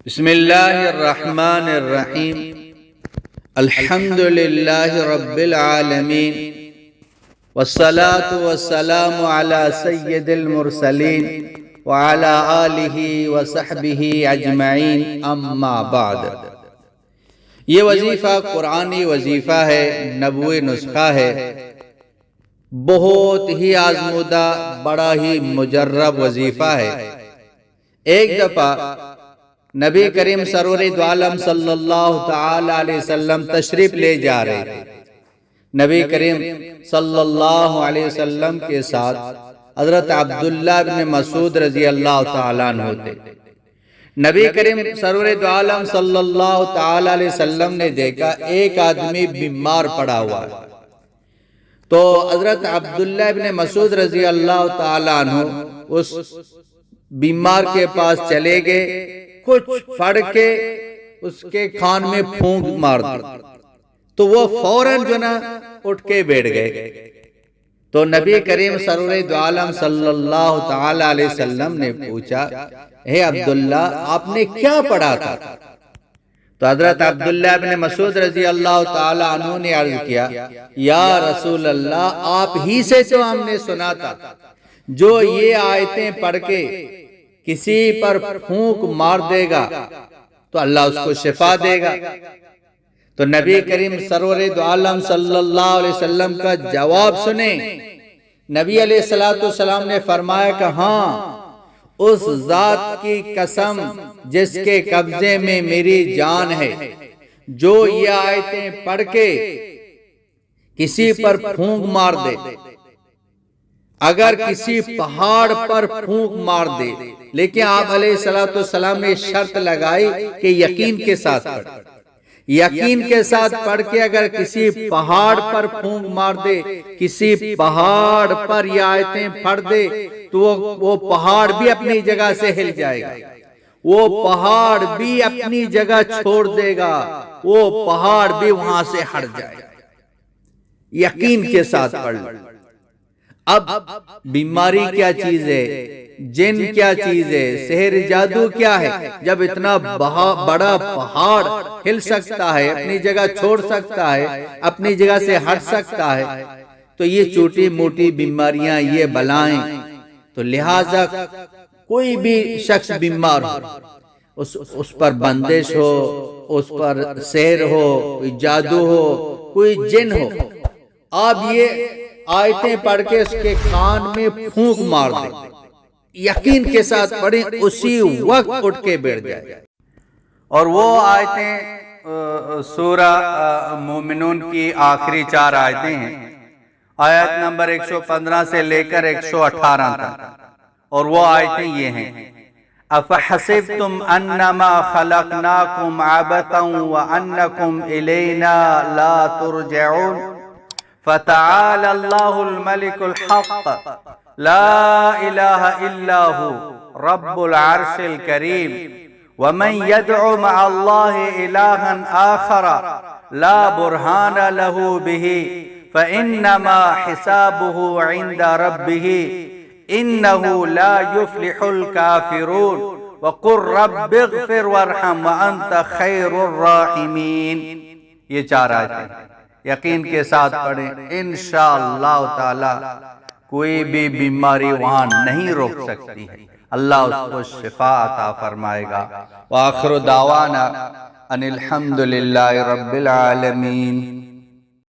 بسم اللہ الرحمن الرحیم الحمد للہ رب العالمین والصلاة والسلام علی سید المرسلین وعلی آلہ وصحبہ اجمعین اما بعد۔ یہ وظیفہ قرآنی وظیفہ ہے، نبوی نسخہ ہے، بہت ہی آزمودہ، بڑا ہی مجرب وظیفہ ہے۔ ایک دفعہ نبی کریم سرور دو عالم صلی اللہ تعالی علیہ وسلم تشریف لے جا رہے تھے۔ نبی کریم صلی اللہ علیہ وسلم کے ساتھ حضرت عبداللہ بن مسعود رضی اللہ تعالیٰ عنہ تھے۔ نبی کریم سرور دو عالم صلی اللہ تعالی علیہ وسلم نے دیکھا ایک آدمی بیمار پڑا ہوا ہے، تو حضرت عبداللہ بن مسعود رضی اللہ تعالیٰ عنہ اس بیمار کے پاس چلے گئے، کچھ پڑھ کے اس کے کان میں پھونک مار دی، تو وہ فوراً اٹھ کے بیٹھ گئے۔ تو نبی کریم سرور دو عالم صلی اللہ تعالی علیہ وسلم نے پوچھا، اے عبداللہ آپ نے کیا پڑھا تھا؟ تو حضرت عبداللہ بن مسعود رضی اللہ تعالی عنہ نے عرض کیا، یا رسول اللہ آپ ہی سے تو ہم نے سنا تھا، جو یہ آیتیں پڑھ کے کسی پر پھونک مار دے گا تو اللہ اس کو شفا دے گا۔ تو نبی کریم سرور دو عالم صلی اللہ علیہ وسلم کا جواب سنیں۔ نبی علیہ السلام نے فرمایا کہ ہاں، اس ذات کی قسم جس کے قبضے میں میری جان ہے، جو یہ آیتیں پڑھ کے کسی پر پھونک مار دے، اگر کسی پہاڑ پر پھونک مار دے، لیکن آپ علیہ السلام نے شرط لگائی کہ یقین کے ساتھ پڑھ، یقین کے ساتھ پڑھ کے اگر کسی پہاڑ پر پھونک مار دے، کسی پہاڑ پر یہ آیتیں پڑھ دے، تو وہ پہاڑ بھی اپنی جگہ سے ہل جائے گا، وہ پہاڑ بھی اپنی جگہ چھوڑ دے گا، وہ پہاڑ بھی وہاں سے ہٹ جائے گا۔ یقین کے ساتھ پڑھ لو۔ اب بیماری کیا چیز ہے، جن کیا چیز ہے، سحر جادو کیا ہے، جب اتنا بڑا پہاڑ ہل سکتا ہے، اپنی جگہ چھوڑ سکتا ہے، اپنی جگہ سے ہٹ سکتا ہے، تو یہ چھوٹی موٹی بیماریاں، یہ بلائیں، تو لہٰذا کوئی بھی شخص بیمار ہو، اس پر بندش ہو، اس پر سحر ہو، کوئی جادو ہو، کوئی جن ہو، آپ یہ آیتیں پڑھ کے اس کے کان میں پھونک مار دیں، یقین کے ساتھ پڑھیں، اسی وقت اٹھ کے بیٹھ جائے۔ اور وہ آیتیں سورہ مومنون کی آخری 4 آیتیں ہیں، آیت نمبر 115 سے لے کر 118 تک، اور وہ آیتیں یہ ہیں، اَفَحَسِبْتُمْ أَنَّمَا خَلَقْنَاكُمْ عَبَثًا وَأَنَّكُمْ إِلَيْنَا لَا تُرْجَعُونَ فَتَعَالَى اللَّهُ الْمَلِكُ الْحَقِّ لَا إِلَهَ إِلَّا هُوَ رَبُّ الْعَرْشِ الْكَرِيمِ وَمَنْ يَدْعُ مَعَ اللَّهِ إِلَٰهًا آخَرَ لَا بُرْهَانَ لَهُ بِهِ فَإِنَّمَا حِسَابُهُ عِنْدَ رَبِّهِ إِنَّهُ لَا يُفْلِحُ الْكَافِرُونَ وَقُلْ رَبِّ اغْفِرْ وَارْحَمْ وَأَنْتَ خَيْرُ الرَّاحِمِينَ۔ یہ 4 آیتیں یقین کے ساتھ پڑھیں، انشاءاللہ تعالی کوئی بھی بیماری وہاں نہیں روک سکتی ہے، اللہ اس کو شفا عطا فرمائے گا۔ وآخر دعوانا ان الحمدللہ رب العالمین۔